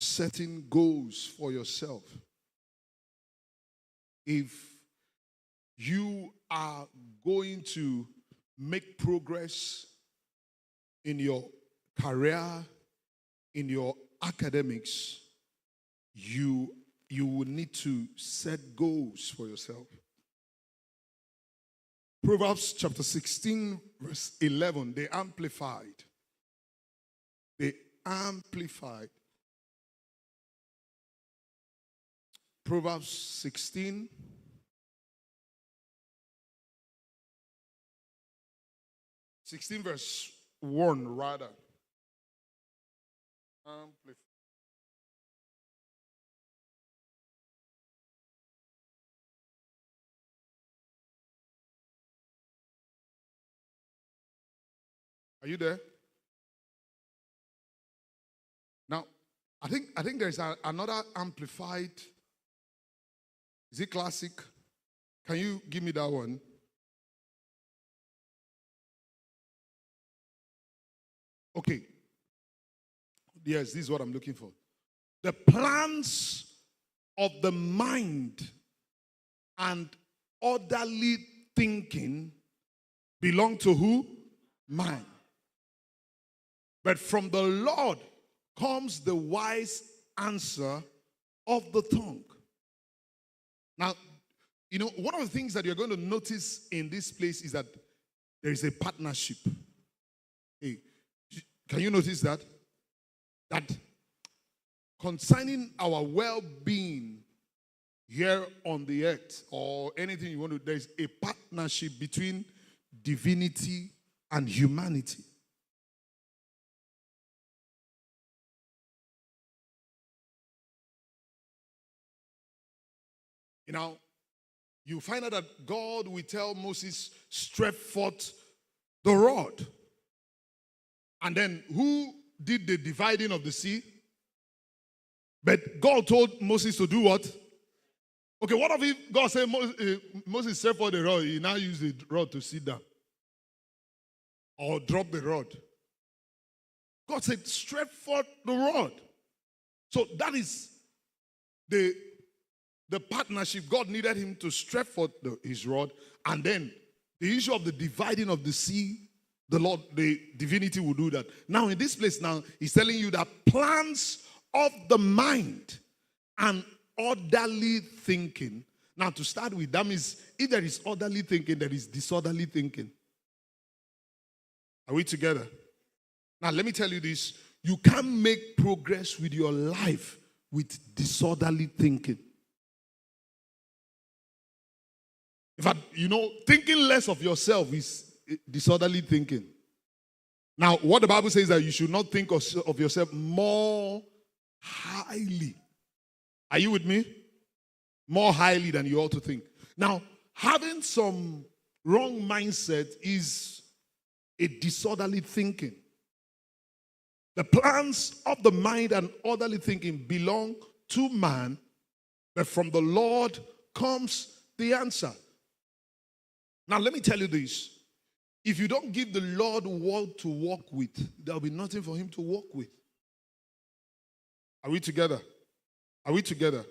setting goals for yourself. If you are going to make progress in your career, in your academics, you will need to set goals for yourself. Proverbs chapter 16, verse 11, they amplified. They amplified. Proverbs 16, verse 1, rather. Amplified. Are you there? Now, I think there's another amplified. Is it classic? Can you give me that one? Okay. Yes, this is what I'm looking for. The plans of the mind and orderly thinking belong to who? Man. But from the Lord comes the wise answer of the tongue. Now, you know, one of the things that you're going to notice in this place is that there is a partnership. Hey, can you notice that? That concerning our well-being here on the earth or anything you want to, there's a partnership between divinity and humanity. You know, you find out that God will tell Moses, stretch forth the rod. And then who did the dividing of the sea? But God told Moses to do what? Okay, what if God said, Moses stretch forth the rod, he now used the rod to sit down? Or drop the rod? God said, stretch forth the rod. So that is the partnership. God needed him to stretch forth his rod, and then the issue of the dividing of the sea, the Lord, the divinity will do that. Now, in this place now, he's telling you that plans of the mind and orderly thinking. Now, to start with, that means if there is orderly thinking, there is disorderly thinking. Are we together? Now, let me tell you this. You can't make progress with your life with disorderly thinking. In fact, you know, thinking less of yourself is disorderly thinking. Now, what the Bible says is that you should not think of yourself more highly. Are you with me? More highly than you ought to think. Now, having some wrong mindset is a disorderly thinking. The plans of the mind and orderly thinking belong to man, but from the Lord comes the answer. Now, let me tell you this. If you don't give the Lord what to walk with, there'll be nothing for him to walk with. Are we together? Are we together?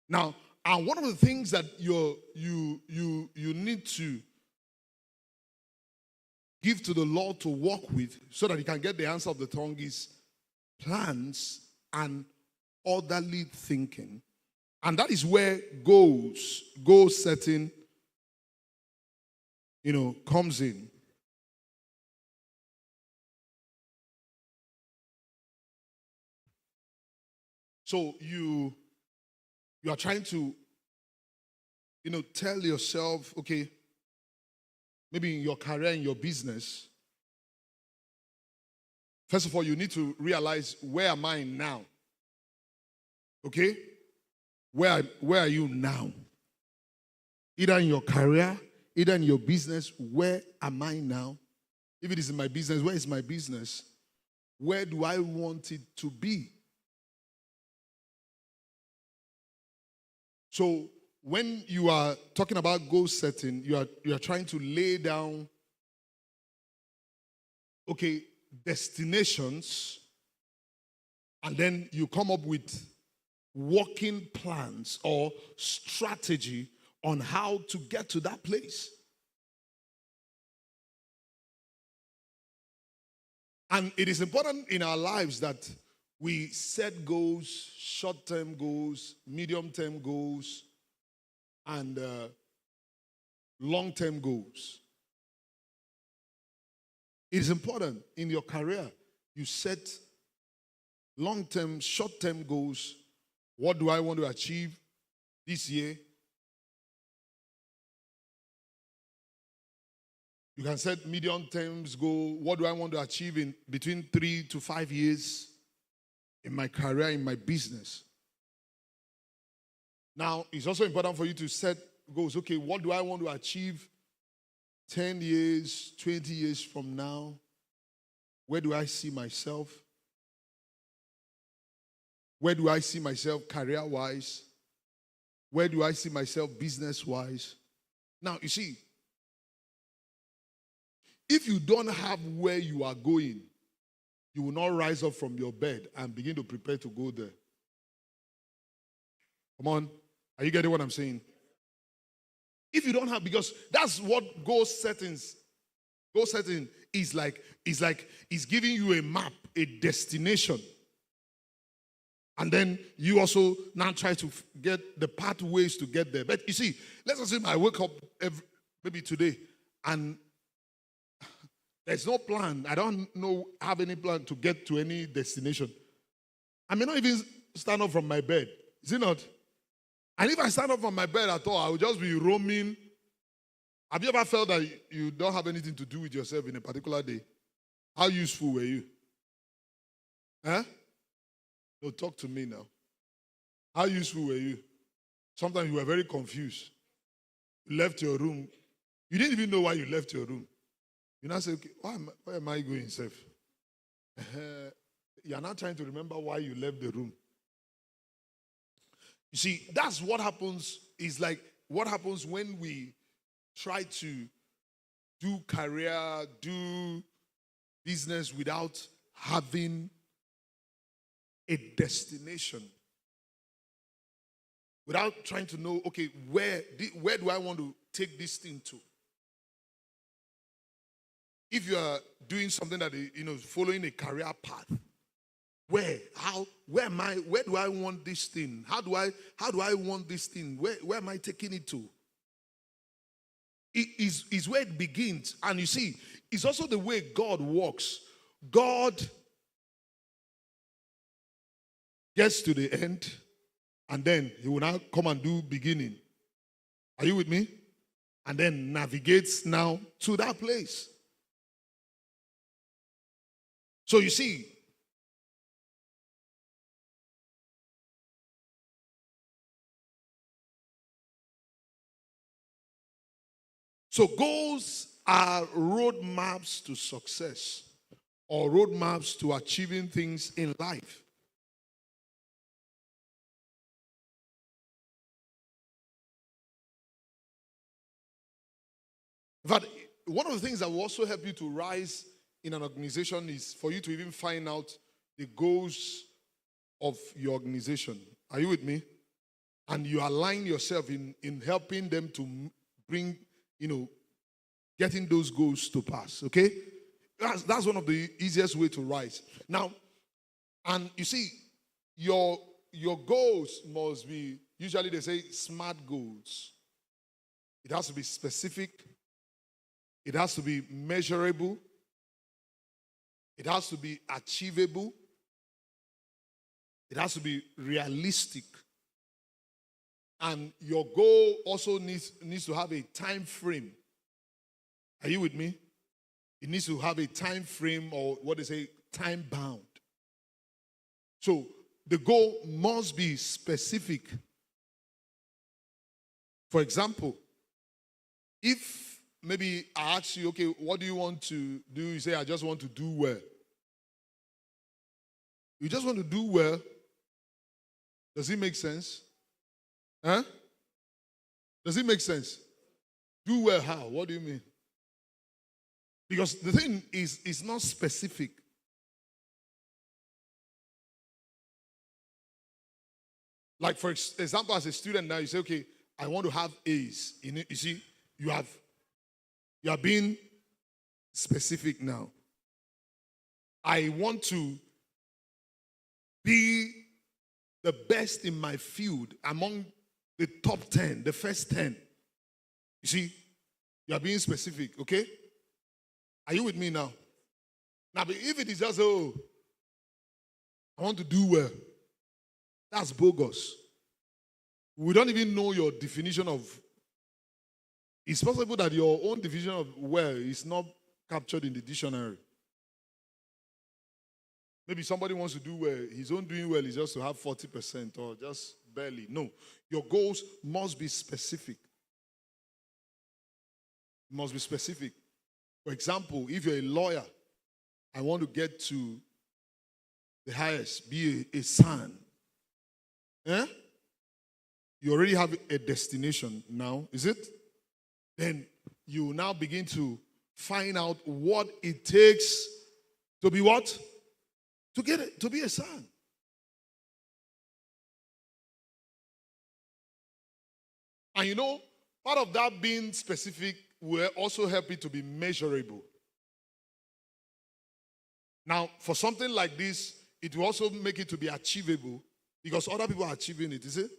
Now, and one of the things that you need to give to the Lord to walk with so that he can get the answer of the tongue is plans and orderly thinking. And that is where goal setting, comes in. So you are trying to, tell yourself, okay, maybe in your career, in your business, first of all, you need to realize, where am I now? Okay? Where are you now? Either in your career, either in your business, where am I now? If it is in my business, where is my business? Where do I want it to be? So when you are talking about goal setting, you are trying to lay down, okay, destinations And then you come up with working plans or strategy on how to get to that place. And it is important in our lives that we set goals, short-term goals, medium-term goals, and long-term goals. It is important in your career you set long-term, short-term goals. What do I want to achieve this year? You can set medium-term goal. What do I want to achieve in between 3 to 5 years in my career, in my business? Now, it's also important for you to set goals. Okay, what do I want to achieve 10 years, 20 years from now? Where do I see myself? Where do I see myself career-wise? Where do I see myself business-wise? Now, you see, if you don't have where you are going, you will not rise up from your bed and begin to prepare to go there. Come on. Are you getting what I'm saying? If you don't have, because that's what goal setting is like it's giving you a map, a destination. And then you also now try to get the pathways to get there. But you see, let's assume I wake up maybe today and there's no plan. I don't have any plan to get to any destination. I may not even stand up from my bed. Is it not? And if I stand up from my bed at all, I will just be roaming. Have you ever felt that you don't have anything to do with yourself in a particular day? How useful were you? Huh? No, talk to me now. How useful were you? Sometimes you were very confused. You left your room. You didn't even know why you left your room. You now say, okay, where am I going, Seth? You are not trying to remember why you left the room. You see, that's what happens, is like what happens when we try to do career, do business without having a destination. Without trying to know, okay, where do I want to take this thing to? If you are doing something that is, following a career path, where do I want this thing? How do I want this thing? Where am I taking it to? It is where it begins. And you see, it's also the way God works. God gets to the end, and then he will now come and do beginning. Are you with me? And then navigates now to that place. So you see, so goals are roadmaps to success or roadmaps to achieving things in life. In fact, one of the things that will also help you to rise in an organization is for you to even find out the goals of your organization. Are you with me? And you align yourself in helping them to bring, getting those goals to pass. Okay? That's one of the easiest way to rise. Now, and you see, your goals must be, usually they say SMART goals. It has to be specific. It has to be measurable. It has to be achievable. It has to be realistic. And your goal also needs to have a time frame. Are you with me? It needs to have a time frame, or what they say, time bound. So the goal must be specific. For example, if maybe I ask you, okay, what do you want to do? You say, I just want to do well. You just want to do well. Does it make sense? Huh? Does it make sense? Do well how? What do you mean? Because the thing is not specific. Like for example, as a student now, you say, okay, I want to have A's in it. You see, you are being specific now. I want to be the best in my field among the top 10, the first 10. You see, you are being specific, okay? Are you with me now? Now, but if it is just, oh, I want to do well, that's bogus. We don't even know your definition of. It's possible that your own definition of well is not captured in the dictionary. Maybe somebody wants to do well. His own doing well is just to have 40% or just barely. No. Your goals must be specific. Must be specific. For example, if you're a lawyer, I want to get to the highest, be a son. Eh? You already have a destination now, is it? Then you now begin to find out what it takes to be what? To get it, to be a son. And you know, part of that being specific will also help it to be measurable. Now, for something like this, it will also make it to be achievable because other people are achieving it, is it?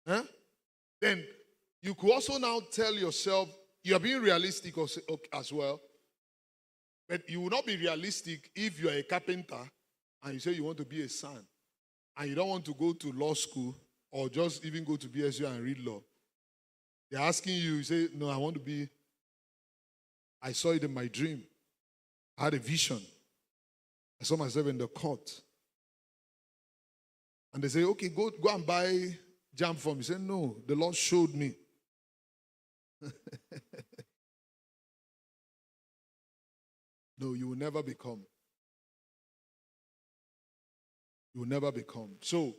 Huh? Then you could also now tell yourself, you are being realistic as well, but you will not be realistic if you are a carpenter and you say you want to be a son and you don't want to go to law school or just even go to BSU and read law. They're asking you, you say, no, I want to be, I saw it in my dream. I had a vision. I saw myself in the court. And they say, okay, go and buy jam for me. You say, no, the Lord showed me. No, you will never become. You will never become. So,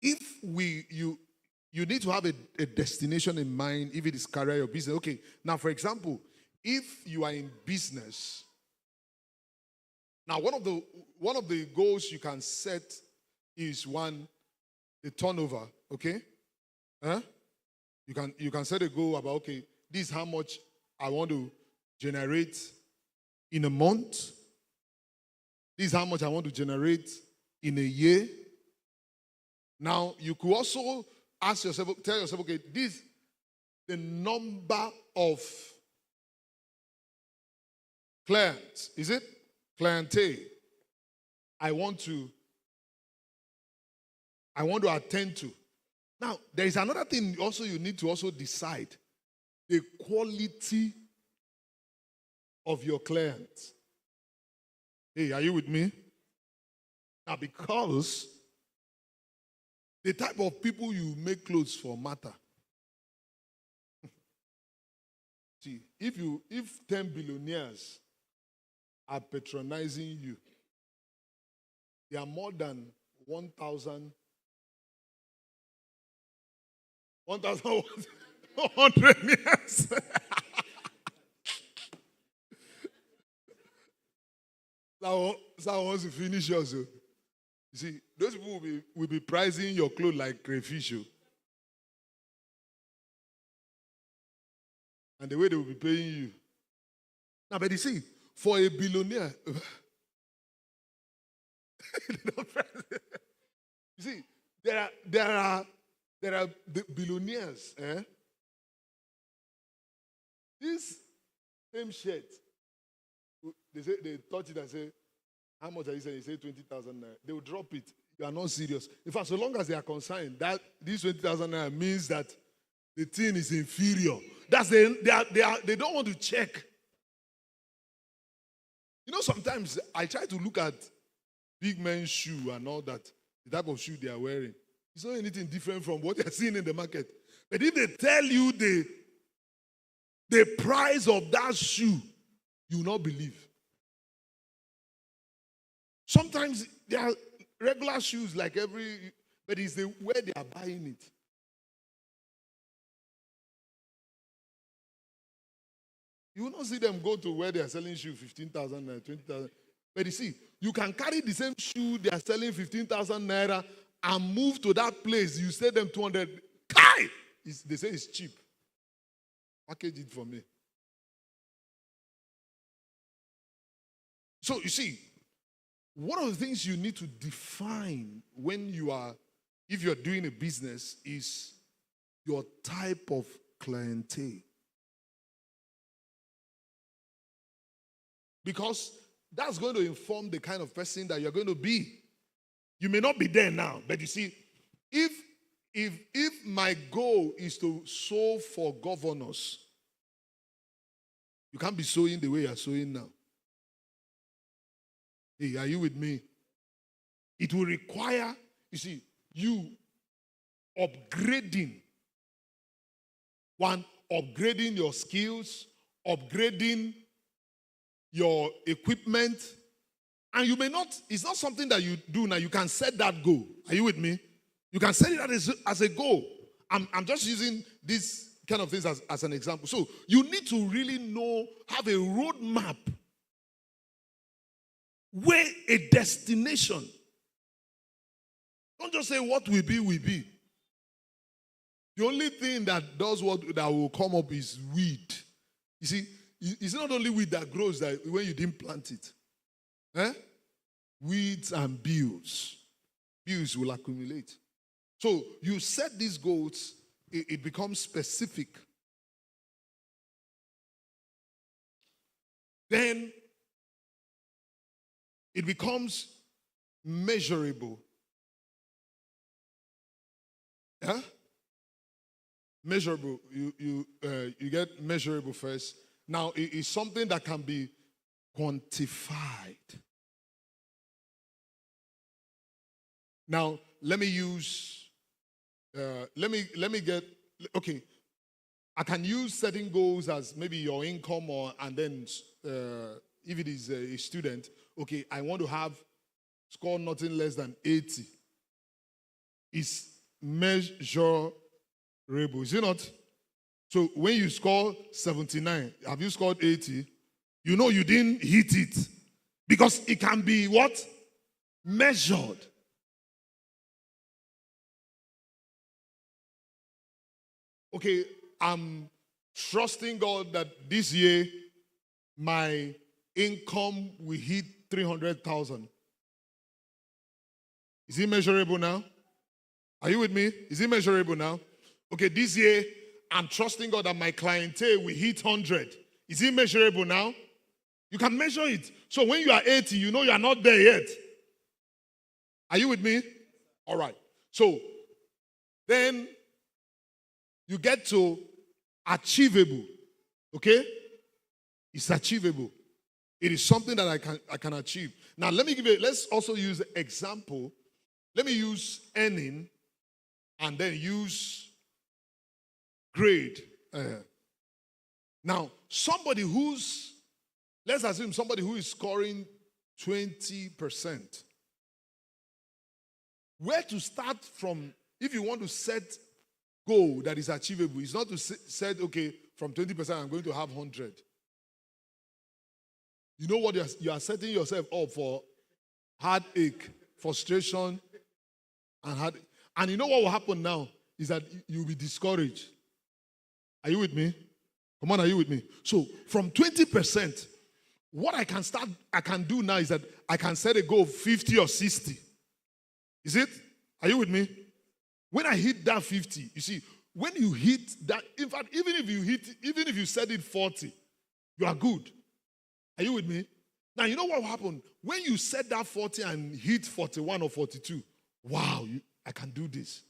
if you need to have a destination in mind, if it is career or business. Okay, now for example, if you are in business, now one of the goals you can set is the turnover. Okay, huh? You can set a goal about, okay, this is how much I want to generate in a month. This is how much I want to generate in a year. Now you could also ask yourself, tell yourself, okay, this the number of clients, is it? Clientele. I want to attend to. Now, there is another thing also you need to also decide. The quality of your clients. Hey, are you with me? Now, because the type of people you make clothes for matter. See, if 10 billionaires are patronizing you, there are more than 1,100 years. That wants to finish yours. You see, those people will be pricing your clothes like crayfish. And the way they will be paying you. Now, but you see, for a billionaire, you see, there are the billionaires. This same shirt, they touch it and say, how much are you saying? You say 20,000 naira. They will drop it. You are not serious. In fact, so long as they are concerned, that this 20,000 naira means that the thing is inferior. They don't want to check. You know, sometimes I try to look at big men's shoe and all that, the type of shoe they are wearing. It's not anything different from what they're seeing in the market. But if they tell you the price of that shoe, you will not believe. Sometimes there are regular shoes like but it's the way they are buying it. You will not see them go to where they are selling shoe 15,000 naira, 20,000. But you see, you can carry the same shoe they are selling 15,000 naira and move to that place, you say them 200. Kai! They say it's cheap. Package it for me. So you see, one of the things you need to define when if you're doing a business, is your type of clientele. Because that's going to inform the kind of person that you're going to be. You may not be there now, but you see, if my goal is to sow for governors, you can't be sowing the way you're sowing now. Hey, are you with me? It will require, you see, you upgrading. One, upgrading your skills, upgrading your equipment. And you may not, it's not something that you do now. You can set that goal. Are you with me? You can set it as a goal. I'm just using this kind of things as an example. So you need to really have a roadmap, where a destination. Don't just say what will be, will be. The only thing that will come up is weed. You see, it's not only weed that grows that when you didn't plant it. Weeds and bills. Bills will accumulate. So you set these goals, it becomes specific. Then it becomes measurable. Yeah? Measurable. You get measurable first. Now it is something that can be quantified. Now let me use. Let me get. Okay, I can use setting goals as maybe your income, and then if it is a student, okay, I want to score nothing less than 80. It's measurable, is it not? So when you score 79, have you scored 80? You know you didn't hit it. Because it can be what? Measured. Okay, I'm trusting God that this year my income will hit 300,000. Is it measurable now? Are you with me? Is it measurable now? Okay, this year I'm trusting God that my clientele will hit 100. Is it measurable now? You can measure it. So when you are 80, you know you are not there yet. Are you with me? All right. So then you get to achievable. Okay? It's achievable. It is something that I can achieve. Now let's also use the example. Let me use earning and then use grade. Now, let's assume somebody who is scoring 20%. Where to start from if you want to set goal that is achievable? It's not to set, okay, from 20% I'm going to have 100. You know what you are setting yourself up for? Heartache, frustration, and you know what will happen now is that you'll be discouraged. Are you with me? Come on, are you with me? So from 20%, what I can do now is that I can set a goal of 50 or 60. Is it? Are you with me? When I hit that 50, you see, when you hit that, in fact, even if you set it 40, you are good. Are you with me? Now, you know what will happen? When you set that 40 and hit 41 or 42, wow, I can do this.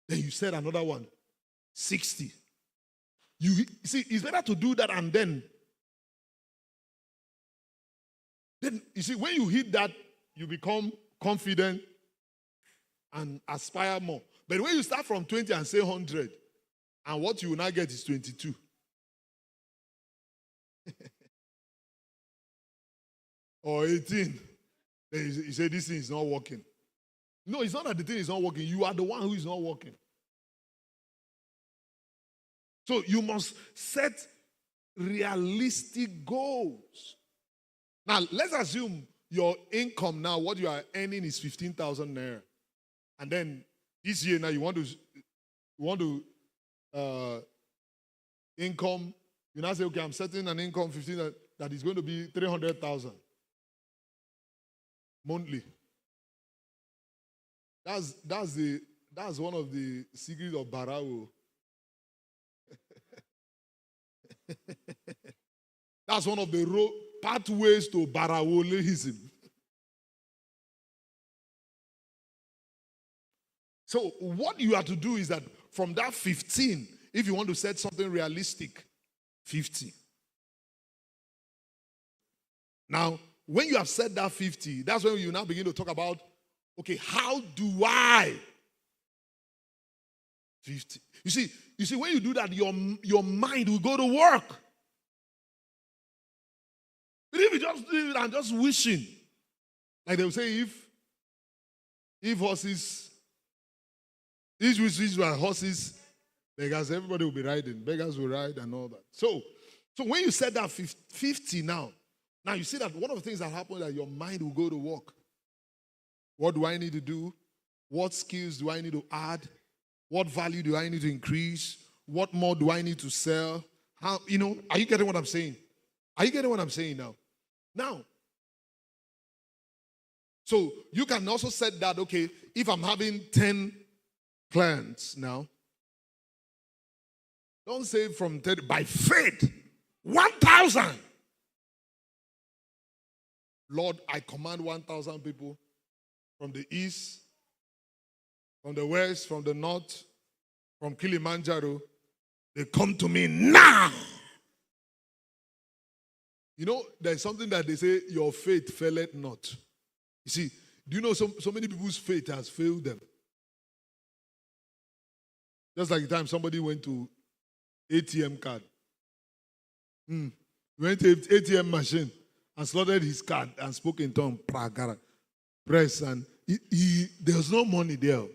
Then you set another one, 60. You see, it's better to do that and then you see, when you hit that, you become confident and aspire more. But when you start from 20 and say 100, and what you will now get is 22. Or 18. Then you say this thing is not working. No, it's not that the thing is not working. You are the one who is not working. So you must set realistic goals. Now, let's assume your income now, what you are earning is 15,000 naira. And then this year now you want to income. You now say, okay, I'm setting an income 15 that is going to be 300,000 monthly. That's one of the secrets of Barao. That's one of the pathways to Barawolehism. So what you have to do is that from that 15, if you want to set something realistic, 50. Now, when you have said that 50, that's when you now begin to talk about, okay, how do I 50? You see, when you do that, your mind will go to work. But if you just do it and just wishing, like they will say, if horses, these were horses, beggars, everybody will be riding. Beggars will ride and all that. So when you said that 50 now you see that one of the things that happens is that your mind will go to work. What do I need to do? What skills do I need to add? What value do I need to increase? What more do I need to sell? How, are you getting what I'm saying? Are you getting what I'm saying now? Now, so you can also set that, okay, if I'm having 10 clients now, don't say from 30, by faith, 1,000. Lord, I command 1,000 people from the east, from the west, from the north, from Kilimanjaro. They come to me now. There's something that they say, your faith faileth not. You see, do you know so many people's faith has failed them? Just like the time somebody went to ATM card. Went to ATM machine and slotted his card and spoke in tongue, press, and there was no money there.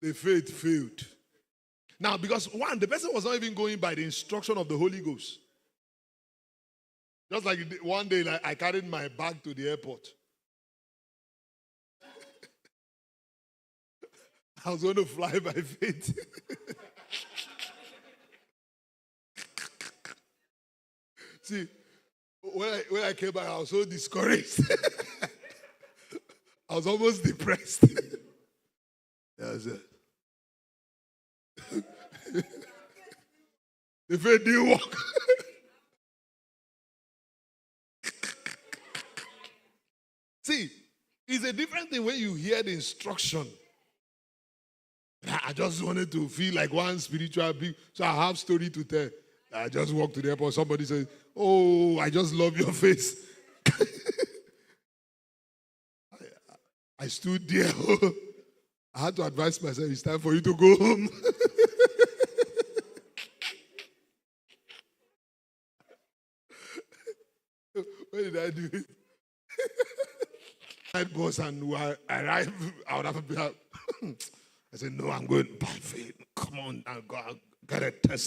The faith failed. Now, because one, the person was not even going by the instruction of the Holy Ghost. Just like one day, like, I carried my bag to the airport. I was going to fly by faith. See, when I came back, I was so discouraged. I was almost depressed. The faith didn't work. See, it's a different thing when you hear the instruction. I just wanted to feel like one spiritual being, so I have story to tell. I just walked to the airport. Somebody says, "Oh, I just love your face." I stood there. I had to advise myself, it's time for you to go home. When did I do it? Night boss, and when I arrived, I would have been. I said, no, I'm going by faith. Come on, I got a test.